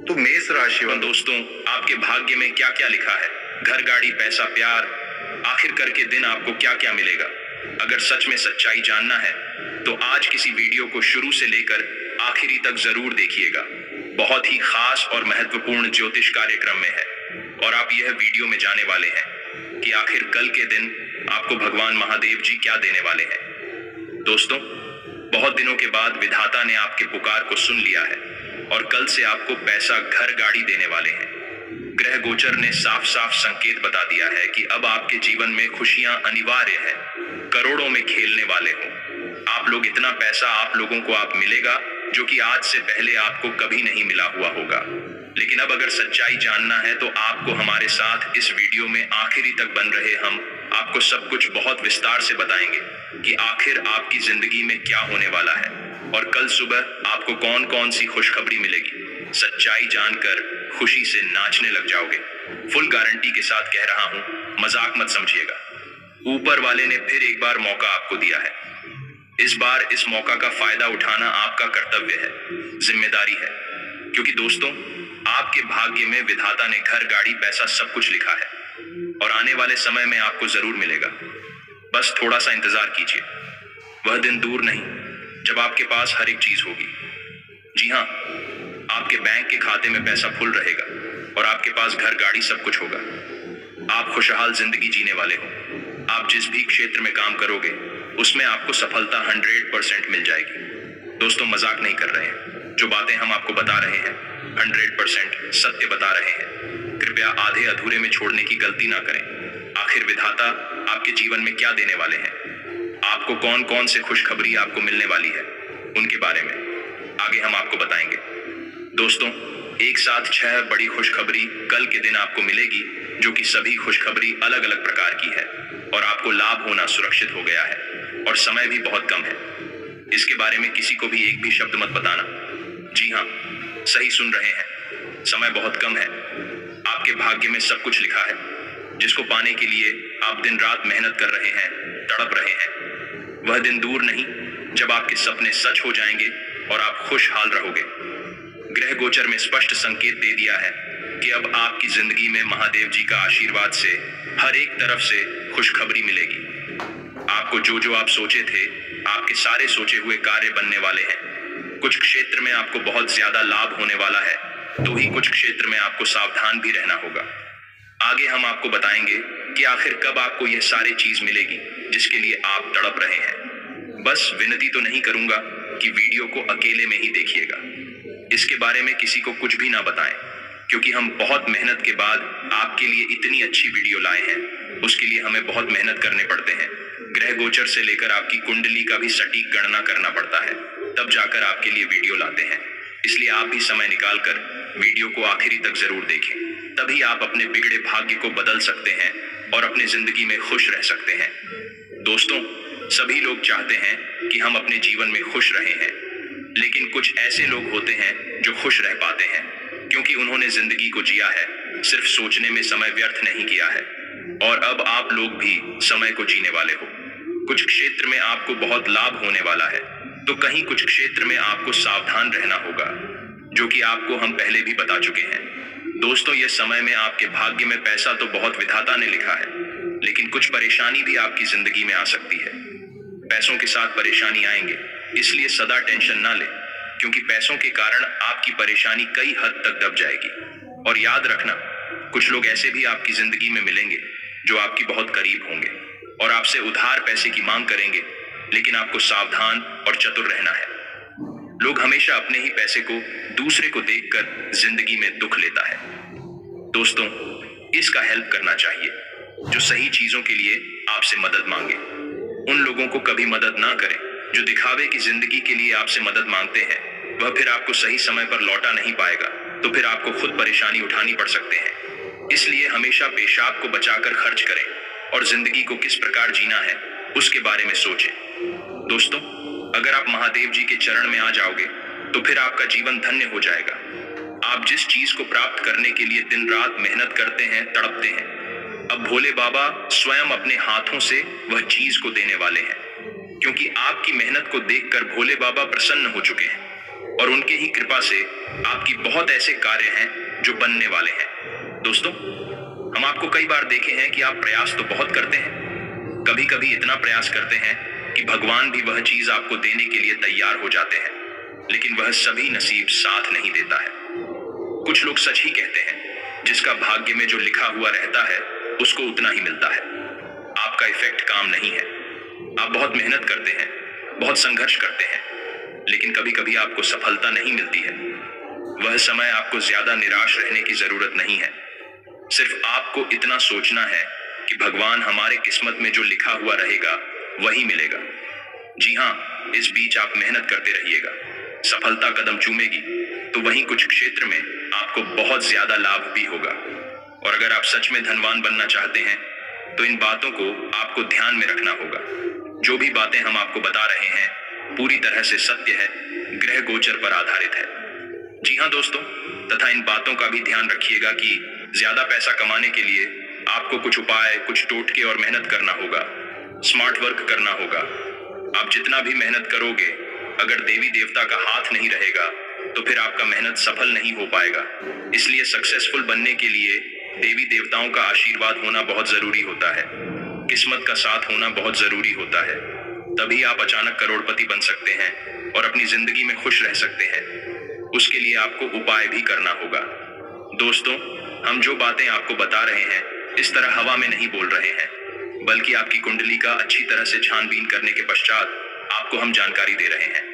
तो मेष राशि तो वालों, दोस्तों, आपके भाग्य में क्या क्या लिखा है? घर, गाड़ी, पैसा, प्यार, आखिर करके दिन आपको क्या क्या मिलेगा? अगर सच में सच्चाई जानना है तो आज किसी वीडियो को शुरू से लेकर आखिरी तक जरूर देखिएगा। बहुत ही खास और महत्वपूर्ण ज्योतिष कार्यक्रम में है और आप यह वीडियो में जाने वाले हैं कि आखिर कल के दिन आपको भगवान महादेव जी क्या देने वाले हैं। दोस्तों, बहुत दिनों के बाद विधाता ने आपके पुकार को सुन लिया है और कल से आपको पैसा, घर, गाड़ी देने वाले हैं। ग्रह गोचर ने साफ साफ संकेत बता दिया है कि अब आपके जीवन में खुशियां अनिवार्य है, करोड़ों में खेलने वाले हो आप लोग। इतना पैसा आप लोगों को आप मिलेगा जो कि आज से पहले आपको कभी नहीं मिला हुआ होगा। लेकिन अब अगर सच्चाई जानना है तो आपको हमारे साथ इस वीडियो में आखिरी तक बन रहे। हम आपको सब कुछ बहुत विस्तार से बताएंगे कि आखिर आपकी जिंदगी में क्या होने वाला है और कल सुबह आपको कौन कौन सी खुशखबरी मिलेगी। सच्चाई जानकर खुशी से नाचने लग जाओगे। फुल गारंटी के साथ कह रहा हूं, मजाक मत समझिएगा। ऊपर वाले ने फिर एक बार मौका आपको दिया है। इस बार इस मौका का फायदा उठाना आपका कर्तव्य है, जिम्मेदारी है, क्योंकि दोस्तों आपके भाग्य में विधाता ने घर, गाड़ी, पैसा सब कुछ लिखा है और आने वाले समय में आपको जरूर मिलेगा। बस थोड़ा सा इंतजार कीजिए। वह दिन दूर नहीं जब आपके पास हर एक चीज होगी। जी हाँ, आपके बैंक के खाते में पैसा फुल रहेगा और आपके पास घर, गाड़ी सब कुछ होगा। आप खुशहाल जिंदगी जीने वाले हो। आप जिस भी क्षेत्र में काम करोगे उसमें आपको सफलता 100% मिल जाएगी। दोस्तों, मजाक नहीं कर रहे हैं। जो बातें हम आपको बता रहे हैं 100% सत्य बता रहे हैं। कृपया आधे अधूरे में छोड़ने की गलती ना करें। आखिर विधाता आपके जीवन में क्या देने वाले हैं, आपको कौन कौन से खुशखबरी आपको मिलने वाली है, उनके बारे में आगे हम आपको बताएंगे। दोस्तों, एक साथ 6 बड़ी खुशखबरी कल के दिन आपको मिलेगी, जो कि सभी खुशखबरी अलग अलग प्रकार की है और आपको लाभ होना सुरक्षित हो गया है और समय भी बहुत कम है। इसके बारे में किसी को भी एक भी शब्द मत बताना। जी हाँ, सही सुन रहे हैं, समय बहुत कम है। आपके भाग्य में सब कुछ लिखा है, जिसको पाने के लिए आप दिन रात मेहनत कर रहे हैं, तड़प रहे हैं। वह दिन दूर नहीं जब आपके सपने सच हो जाएंगे और आप खुशहाल रहोगे। ग्रह गोचर में स्पष्ट संकेत दे दिया है कि अब आपकी जिंदगी में महादेव जी का आशीर्वाद से हर एक तरफ से खुशखबरी मिलेगी। आपको जो जो आप सोचे थे, आपके सारे सोचे हुए कार्य बनने वाले हैं। कुछ क्षेत्र में आपको बहुत ज्यादा लाभ होने वाला है, तो ही कुछ क्षेत्र में आपको सावधान भी रहना होगा। आगे हम आपको बताएंगे कि आखिर कब आपको यह सारी चीज मिलेगी जिसके लिए आप तड़प रहे हैं। बस विनती तो नहीं करूंगा कि वीडियो को अकेले में ही देखिएगा। इसके बारे में किसी को कुछ भी ना बताएं, क्योंकि हम बहुत मेहनत के बाद आपके लिए इतनी अच्छी वीडियो लाए हैं। उसके लिए हमें बहुत मेहनत करने पड़ते हैं। ग्रह गोचर से लेकर आपकी कुंडली का भी सटीक गणना करना पड़ता है, तब जाकर आपके लिए वीडियो लाते हैं। इसलिए आप भी समय निकालकर वीडियो को आखिरी तक जरूर देखें, तभी आप अपने बिगड़े भाग्य को बदल सकते हैं और अपनी जिंदगी में खुश रह सकते हैं। दोस्तों, सभी लोग चाहते हैं कि हम अपने जीवन में खुश रहे हैं, लेकिन कुछ ऐसे लोग होते हैं जो खुश रह पाते हैं क्योंकि उन्होंने जिंदगी को जिया है, सिर्फ सोचने में समय व्यर्थ नहीं किया है। और अब आप लोग भी समय को जीने वाले हो। कुछ क्षेत्र में आपको बहुत लाभ होने वाला है, तो कहीं कुछ क्षेत्र में आपको सावधान रहना होगा, जो कि आपको हम पहले भी बता चुके हैं। दोस्तों, यह समय में आपके भाग्य में पैसा तो बहुत विधाता ने लिखा है, लेकिन कुछ परेशानी भी आपकी जिंदगी में आ सकती है। पैसों के साथ परेशानी आएंगे, इसलिए सदा टेंशन ना लें, क्योंकि पैसों के कारण आपकी परेशानी कई हद तक दब जाएगी। और याद रखना, कुछ लोग ऐसे भी आपकी जिंदगी में मिलेंगे जो आपकी बहुत करीब होंगे और आपसे उधार पैसे की मांग करेंगे, लेकिन आपको सावधान और चतुर रहना है। लोग हमेशा अपने ही पैसे को दूसरे को देखकर जिंदगी में दुख लेता है। दोस्तों, इसका हेल्प करना चाहिए जो सही चीजों के लिए आपसे मदद मांगे। उन लोगों को कभी मदद ना करें जो दिखावे की जिंदगी के लिए आपसे मदद मांगते हैं। वह फिर आपको सही समय पर लौटा नहीं पाएगा, तो फिर आपको खुद परेशानी उठानी पड़ सकते हैं। इसलिए हमेशा पेशाब को बचाकर खर्च करें और जिंदगी को किस प्रकार जीना है उसके बारे में सोचें। दोस्तों, अगर आप महादेव जी के चरण में आ जाओगे तो फिर आपका जीवन धन्य हो जाएगा। आप जिस चीज को प्राप्त करने के लिए दिन रात मेहनत करते हैं, तड़पते हैं, अब भोले बाबा स्वयं अपने हाथों से वह चीज को देने वाले हैं, क्योंकि आपकी मेहनत को देखकर भोले बाबा प्रसन्न हो चुके हैं। और उनके ही कृपा से आपकी बहुत ऐसे कार्य हैं जो बनने वाले हैं। दोस्तों, हम आपको कई बार देखे हैं कि आप प्रयास तो बहुत करते हैं, कभी कभी इतना प्रयास करते हैं कि भगवान भी वह चीज आपको देने के लिए तैयार हो जाते हैं, लेकिन वह सभी नसीब साथ नहीं देता है। कुछ लोग सच ही कहते हैं, जिसका भाग्य में जो लिखा हुआ रहता है उसको उतना ही मिलता है। आपका इफेक्ट काम नहीं है। आप बहुत मेहनत करते हैं, बहुत संघर्ष करते हैं, लेकिन कभी कभी आपको सफलता नहीं मिलती है। वह समय आपको ज्यादा निराश रहने की जरूरत नहीं है। सिर्फ आपको इतना सोचना है कि भगवान हमारे किस्मत में जो लिखा हुआ रहेगा वही मिलेगा। जी हाँ, इस बीच आप मेहनत करते रहिएगा। सफलता कदम चूमेगी तो वहीं कुछ क्षेत्र में आपको बहुत ज्यादा लाभ भी होगा। और अगर आप सच में धनवान बनना चाहते हैं तो इन बातों को आपको ध्यान में रखना होगा। जो भी बातें हम आपको बता रहे हैं पूरी तरह से सत्य है, ग्रह गोचर पर आधारित है। जी हाँ दोस्तों, तथा इन बातों का भी ध्यान रखिएगा कि ज्यादा पैसा कमाने के लिए आपको कुछ उपाय, कुछ टोटके और मेहनत करना होगा, स्मार्ट वर्क करना होगा। आप जितना भी मेहनत करोगे, अगर देवी देवता का हाथ नहीं रहेगा तो फिर आपका मेहनत सफल नहीं हो पाएगा। इसलिए सक्सेसफुल बनने के लिए देवी देवताओं का आशीर्वाद होना बहुत जरूरी होता है, किस्मत का साथ होना बहुत जरूरी होता है। तभी आप अचानक करोड़पति बन सकते हैं और अपनी जिंदगी में खुश रह सकते हैं। उसके लिए आपको उपाय भी करना होगा। दोस्तों, हम जो बातें आपको बता रहे हैं इस तरह हवा में नहीं बोल रहे हैं, बल्कि आपकी कुंडली का अच्छी तरह से छानबीन करने के पश्चात आपको हम जानकारी दे रहे हैं।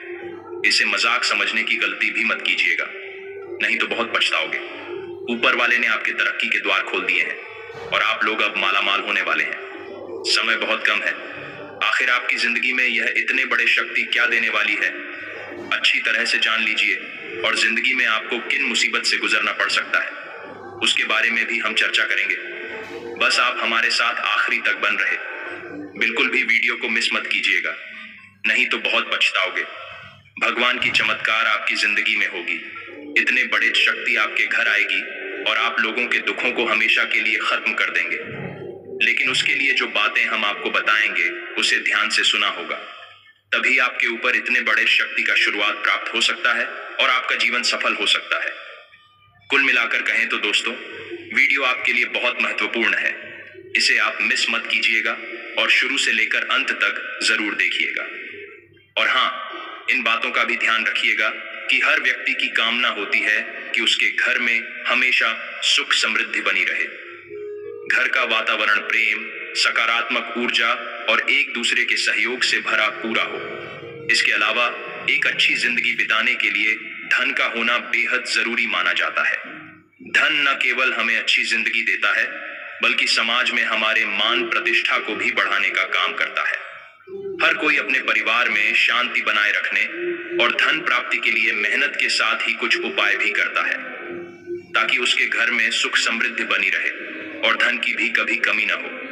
इसे मजाक समझने की गलती भी मत कीजिएगा, नहीं तो बहुत पछताओगे। ऊपर वाले ने आपके तरक्की के द्वार खोल दिए हैं और आप लोग अब मालामाल होने वाले हैं। समय बहुत कम है। आखिर आपकी जिंदगी में यह इतने बड़े शक्ति क्या देने वाली है, अच्छी तरह से जान लीजिए। और जिंदगी में आपको किन मुसीबत से गुजरना पड़ सकता है उसके बारे में भी हम चर्चा करेंगे। बस आप हमारे साथ आखिरी तक बन रहे। बिल्कुल भी वीडियो को मिस मत कीजिएगा, नहीं तो बहुत पछताओगे। भगवान की चमत्कार आपकी जिंदगी में होगी। इतने बड़े शक्ति आपके घर आएगी और आप लोगों के दुखों को हमेशा के लिए खत्म कर देंगे। लेकिन उसके लिए जो बातें हम आपको बताएंगे उसे ध्यान से सुना होगा, तभी आपके ऊपर इतने बड़े शक्ति का शुरुआत प्राप्त हो सकता है और आपका जीवन सफल हो सकता है। कुल मिलाकर कहें तो दोस्तों, वीडियो आपके लिए बहुत महत्वपूर्ण है। इसे आप मिस मत कीजिएगा और शुरू से लेकर अंत तक जरूर देखिएगा। और हाँ, इन बातों का भी ध्यान रखिएगा कि हर व्यक्ति की कामना होती है कि उसके घर में हमेशा सुख समृद्धि बनी रहे। घर का वातावरण प्रेम, सकारात्मक ऊर्जा और एक दूसरे के सहयोग से भरा पूरा हो। इसके अलावा एक अच्छी जिंदगी बिताने के लिए धन का होना बेहद जरूरी माना जाता है। धन न केवल हमें अच्छी जिंदगी देता है, बल्कि समाज में हमारे मान प्रतिष्ठा को भी बढ़ाने का काम करता है। हर कोई अपने परिवार में शांति बनाए रखने और धन प्राप्ति के लिए मेहनत के साथ ही कुछ उपाय भी करता है, ताकि उसके घर में सुख समृद्धि बनी रहे और धन की भी कभी कमी न हो।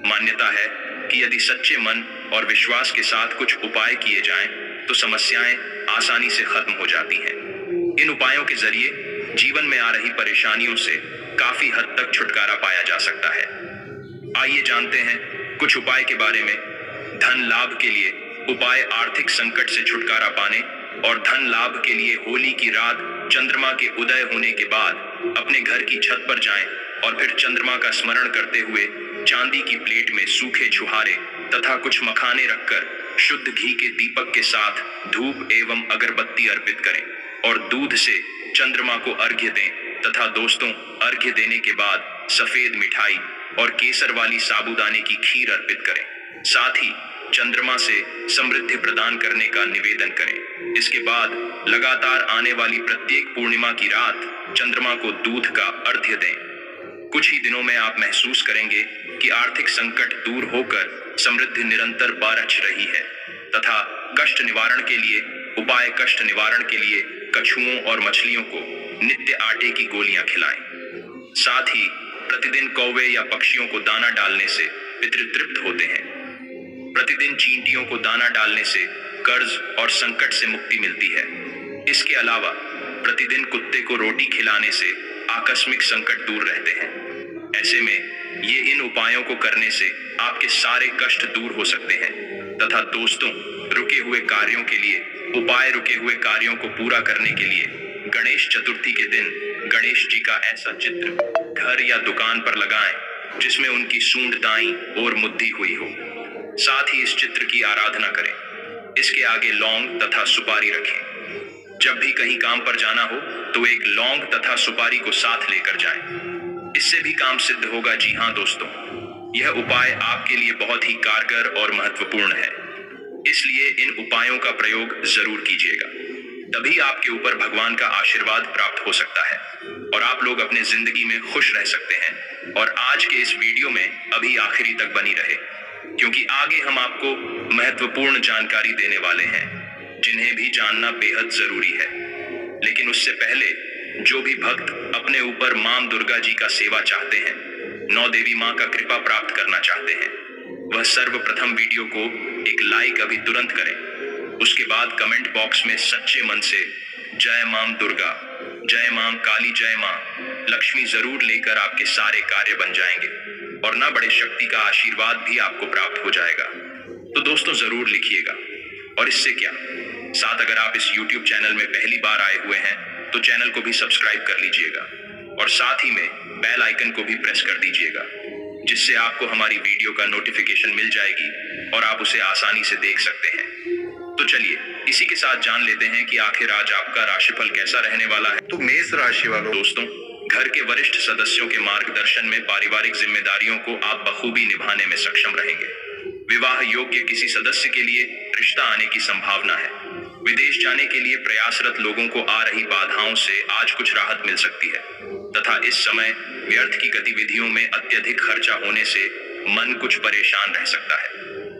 मान्यता है कि यदि सच्चे मन और विश्वास के साथ कुछ उपाय किए जाएं, तो समस्याएं आसानी से खत्म हो जाती हैं। इन उपायों के जरिए जीवन में आ रही परेशानियों से काफी हद तक छुटकारा पाया जा सकता है। आइए जानते हैं कुछ उपाय के बारे में। धन लाभ के लिए उपाय। आर्थिक संकट से छुटकारा पाने और धन लाभ के लिए होली की रात चंद्रमा के उदय होने के बाद अपने घर की छत पर जाएं और फिर चंद्रमा का स्मरण करते हुए चांदी की प्लेट में सूखे छुहारे तथा कुछ मखाने रखकर शुद्ध घी के दीपक के साथ धूप एवं अगरबत्ती अर्पित करें और दूध से चंद्रमा को अर्घ्य दें। तथा दोस्तों, अर्घ्य देने के बाद सफेद मिठाई और केसर वाली साबूदाने की खीर अर्पित करें। साथ ही चंद्रमा से समृद्धि प्रदान करने का निवेदन करें। इसके बाद लगातार आने वाली प्रत्येक पूर्णिमा की रात चंद्रमा को दूध का अर्घ्य दें। कुछ ही दिनों में आप महसूस करेंगे कि आर्थिक संकट दूर होकर समृद्धि निरंतर बरछ रही है। तथा कष्ट निवारण के लिए उपाय। कष्ट निवारण के लिए कछुओं और मछलियों को नित्य आटे की गोलियां खिलाएं। साथ ही प्रतिदिन कौवे या पक्षियों को दाना डालने से पितृ तृप्त होते हैं। प्रतिदिन चींटियों को दाना डालने से कर्ज और संकट से मुक्ति मिलती है। इसके अलावा प्रतिदिन कुत्ते को रोटी खिलाने से आकस्मिक संकट दूर रहते हैं। ऐसे में ये इन उपायों को करने से आपके सारे कष्ट दूर हो सकते हैं। तथा दोस्तों, रुके हुए कार्यों के लिए उपाय रुके हुए कार्यों को पूरा करने के लिए गणेश चतुर्थी के दिन गणेश जी का ऐसा चित्र घर या दुकान पर लगाएं जिसमें उनकी सूंड दाईं और मुद्दी हुई हो। साथ ही इस चित्र की आराधना करें। इसके आगे लौंग तथा सुपारी रखें। जब भी कहीं काम पर जाना हो तो एक लौंग तथा सुपारी को साथ लेकर जाएं। इससे भी काम सिद्ध होगा। जी हाँ दोस्तों, यह उपाय आपके लिए बहुत ही कारगर और महत्वपूर्ण है, इसलिए इन उपायों का प्रयोग जरूर कीजिएगा। तभी आपके ऊपर भगवान का आशीर्वाद प्राप्त हो सकता है और आप लोग अपने जिंदगी में खुश रह सकते हैं। और आज के इस वीडियो में अभी आखिरी तक बनी रहे, क्योंकि आगे हम आपको महत्वपूर्ण जानकारी देने वाले हैं जिन्हें भी जानना बेहद जरूरी है। लेकिन उससे पहले जो भी भक्त अपने ऊपर मां दुर्गा जी का सेवा चाहते हैं, नौ देवी मां का कृपा प्राप्त करना चाहते हैं, वह सर्वप्रथम वीडियो को एक लाइक अभी तुरंत करें। उसके बाद कमेंट बॉक्स में सच्चे मन से जय मां दुर्गा, जय मां काली, जय मां लक्ष्मी जरूर लेकर आपके सारे कार्य बन जाएंगे और ना बड़े शक्ति का आशीर्वाद भी आपको प्राप्त हो जाएगा। तो दोस्तों जरूर लिखिएगा। और इससे क्या, साथ अगर आप इस YouTube चैनल में पहली बार आए हुए हैं तो चैनल को भी सब्सक्राइब कर लीजिएगा और साथ ही में बेल आइकन को भी प्रेस कर दीजिएगा, जिससे आपको हमारी वीडियो का नोटिफिकेशन मिल जाएगी और आप उसे आसानी से देख सकते हैं। तो चलिए इसी के साथ जान लेते हैं कि आखिर आज आपका राशिफल कैसा रहने वाला है। तो मेष राशि वालों, दोस्तों, घर के वरिष्ठ सदस्यों के मार्गदर्शन में पारिवारिक जिम्मेदारियों को आप बखूबी निभाने में सक्षम रहेंगे। विवाह योग्य किसी सदस्य के लिए रिश्ता आने की संभावना है। विदेश जाने के लिए प्रयासरत लोगों को आ रही बाधाओं से आज कुछ राहत मिल सकती है तथा इस समय व्यर्थ की गतिविधियों में अत्यधिक खर्चा होने से मन कुछ परेशान रह सकता है।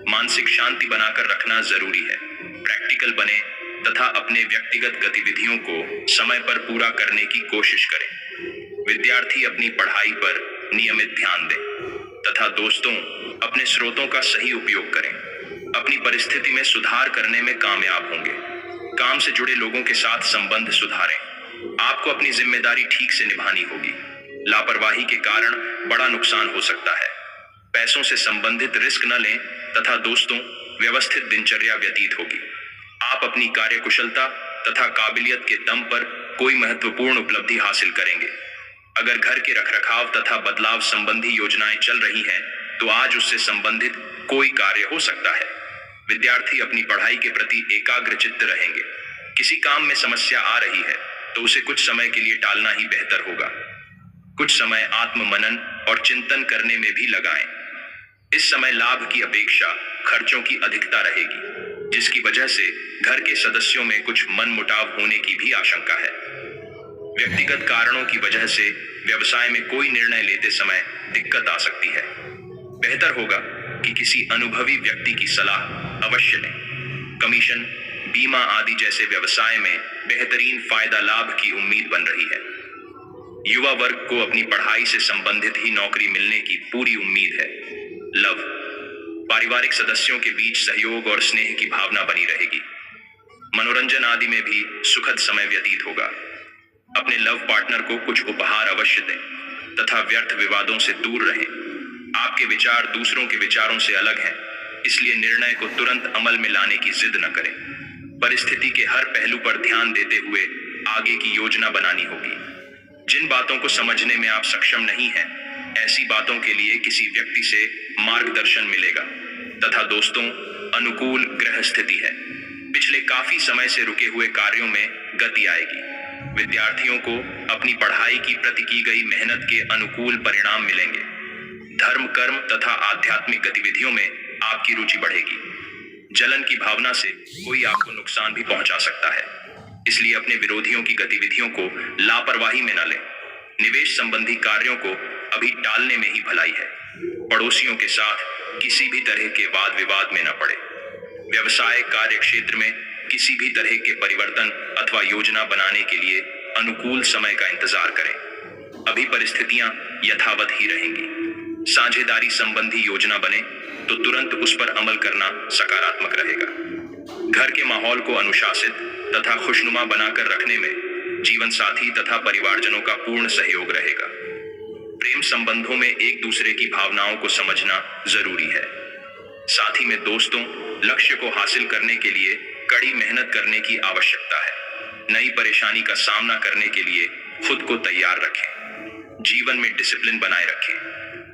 मानसिक शांति बनाकर रखना जरूरी है। प्रैक्टिकल बने तथा अपने व्यक्तिगत गतिविधियों को समय पर पूरा करने की कोशिश करें। विद्यार्थी अपनी पढ़ाई पर नियमित ध्यान दें तथा दोस्तों अपने स्रोतों का सही उपयोग करें। अपनी परिस्थिति में सुधार करने में कामयाब होंगे। काम से जुड़े लोगों के साथ संबंध सुधारें। आपको अपनी जिम्मेदारी ठीक से निभानी होगी। लापरवाही के कारण बड़ा नुकसान हो सकता है। पैसों से संबंधित रिस्क न लें तथा दोस्तों व्यवस्थित दिनचर्या व्यतीत होगी। आप अपनी कार्यकुशलता तथा काबिलियत के दम पर कोई महत्वपूर्ण उपलब्धि हासिल करेंगे। अगर घर के रखरखाव तथा बदलाव संबंधी योजनाएं चल रही हैं तो आज उससे संबंधित कोई कार्य हो सकता है। विद्यार्थी अपनी पढ़ाई के प्रति एकाग्रचित्त रहेंगे। किसी काम में समस्या आ रही है तो उसे कुछ समय के लिए टालना ही बेहतर होगा। कुछ समय आत्म मनन और चिंतन करने में भी लगाएं। इस समय लाभ की अपेक्षा खर्चों की अधिकता रहेगी, जिसकी वजह से घर के सदस्यों में कुछ मनमुटाव होने की भी आशंका है। व्यक्तिगत कारणों की वजह से व्यवसाय में कोई निर्णय लेते समय दिक्कत आ सकती है। बेहतर होगा कि किसी अनुभवी व्यक्ति की सलाह अवश्य लें। कमीशन, बीमा आदि जैसे व्यवसाय में बेहतरीन फायदा लाभ की उम्मीद बन रही है। युवा वर्ग को अपनी पढ़ाई से संबंधित ही नौकरी मिलने की पूरी उम्मीद है। लव, पारिवारिक सदस्यों के बीच सहयोग और स्नेह की भावना बनी रहेगी। मनोरंजन आदि में भी सुखद समय व्यतीत होगा। अपने लव पार्टनर को कुछ उपहार अवश्य दें तथा व्यर्थ विवादों से दूर रहें। आपके विचार दूसरों के विचारों से अलग हैं, इसलिए निर्णय को तुरंत अमल में लाने की जिद न करें। परिस्थिति के हर पहलू पर ध्यान देते हुए आगे की योजना बनानी होगी। जिन बातों को समझने में आप सक्षम नहीं हैं, ऐसी बातों के लिए किसी व्यक्ति से मार्गदर्शन मिलेगा तथा दोस्तों अनुकूल ग्रह स्थिति है। पिछले काफी समय से रुके हुए कार्यों में गति आएगी। विद्यार्थियों को अपनी पढ़ाई की प्रति की गई मेहनत के अनुकूल परिणाम मिलेंगे। धर्म, कर्म तथा आध्यात्मिक गतिविधियों में आपकी रुचि बढ़ेगी। जलन की भावना से कोई आपको नुकसान भी पहुंचा सकता है, इसलिए अपने विरोधियों की गतिविधियों को लापरवाही में न लें। निवेश संबंधी कार्यों को अभी टालने में ही भलाई है। पड़ोसियों के साथ किसी भी तरह के वाद विवाद में न पड़े। व्यवसाय कार्य क्षेत्र में किसी भी तरह के परिवर्तन अथवा योजना बनाने के लिए अनुकूल समय का इंतजार करें। अभी परिस्थितियां यथावत ही रहेंगी। साझेदारी संबंधी योजना बने तो तुरंत उस पर अमल करना सकारात्मक रहेगा। घर के माहौल को अनुशासित तथा खुशनुमा बनाकर रखने में जीवन साथी तथा परिवारजनों का पूर्ण सहयोग रहेगा। प्रेम संबंधों में एक दूसरे की भावनाओं को समझना जरूरी है। साथ ही में दोस्तों लक्ष्य को हासिल करने के लिए कड़ी मेहनत करने की आवश्यकता है। नई परेशानी का सामना करने के लिए खुद को तैयार रखें। जीवन में डिसिप्लिन बनाए रखें।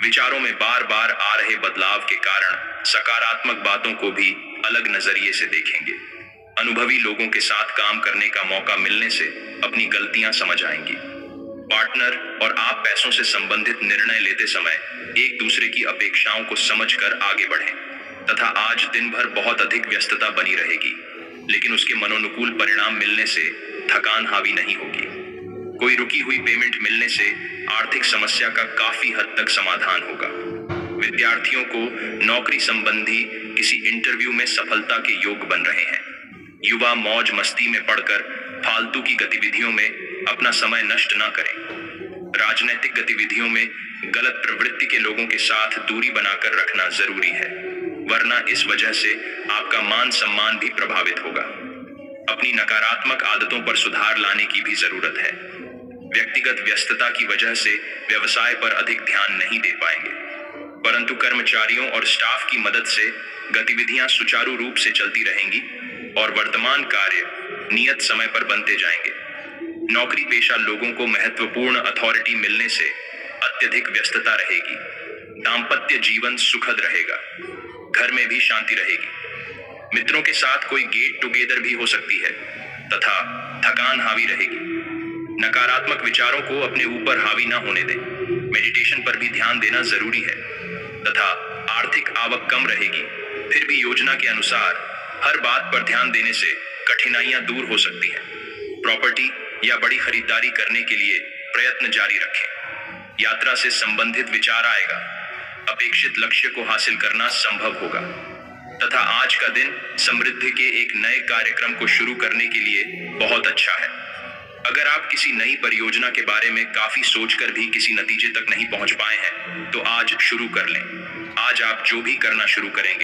विचारों में बार बार आ रहे बदलाव के कारण सकारात्मक बातों को भी अलग नजरिए से देखेंगे। अनुभवी लोगों के साथ काम करने का मौका मिलने से अपनी गलतियां समझ आएंगी। पार्टनर और आप पैसों से संबंधित निर्णय लेते समय एक दूसरे की अपेक्षाओं को समझकर आगे बढ़ें तथा आज दिन भर बहुत अधिक व्यस्तता बनी रहेगी, लेकिन उसके मनोनुकूल परिणाम मिलने से थकान हावी नहीं होगी। कोई रुकी हुई पेमेंट मिलने से आर्थिक समस्या का काफी हद तक समाधान होगा। विद्यार्थियों को नौकरी संबंधी किसी इंटरव्यू में सफलता के योग बन रहे हैं। युवा मौज मस्ती में पड़कर फालतू की गतिविधियों में अपना समय नष्ट न करें। राजनीतिक गतिविधियों में गलत प्रवृत्ति के लोगों के साथ दूरी बनाकर रखना जरूरी है, वरना इस वजह से आपका मान सम्मान भी प्रभावित होगा। अपनी नकारात्मक आदतों पर सुधार लाने की भी जरूरत है। व्यक्तिगत व्यस्तता की वजह से व्यवसाय पर अधिक ध्यान नहीं दे पाएंगे, परंतु कर्मचारियों और स्टाफ की मदद से गतिविधियां सुचारू रूप से चलती रहेंगी और वर्तमान कार्य नियत समय पर बनते जाएंगे। नौकरी पेशा लोगों को महत्वपूर्ण अथॉरिटी मिलने से अत्यधिक व्यस्तता रहेगी। दांपत्य जीवन सुखद रहेगा। घर में भी शांति रहेगी। मित्रों के साथ कोई गेट टुगेदर भी हो सकती है तथा थकान हावी रहेगी। नकारात्मक विचारों को अपने ऊपर हावी ना होने दें। मेडिटेशन पर भी ध्यान देना जरूरी है तथा आर्थिक आवक कम रहेगी, फिर भी योजना के अनुसार हर बात पर ध्यान देने से कठिनाइयां दूर हो सकती हैं। प्रॉपर्टी या बड़ी खरीदारी करने के लिए प्रयत्न जारी रखें। यात्रा से संबंधित विचार आएगा। अपेक्षित लक्ष्य को हासिल करना संभव होगा तथा आज का दिन समृद्धि के एक नए कार्यक्रम को शुरू करने के लिए बहुत अच्छा है। अगर आप किसी नई परियोजना के बारे में काफी सोचकर भी किसी नतीजे तक नहीं पहुंच पाए हैं, तो आज शुरू कर लें। आज आप जो भी करना शुरू करेंगे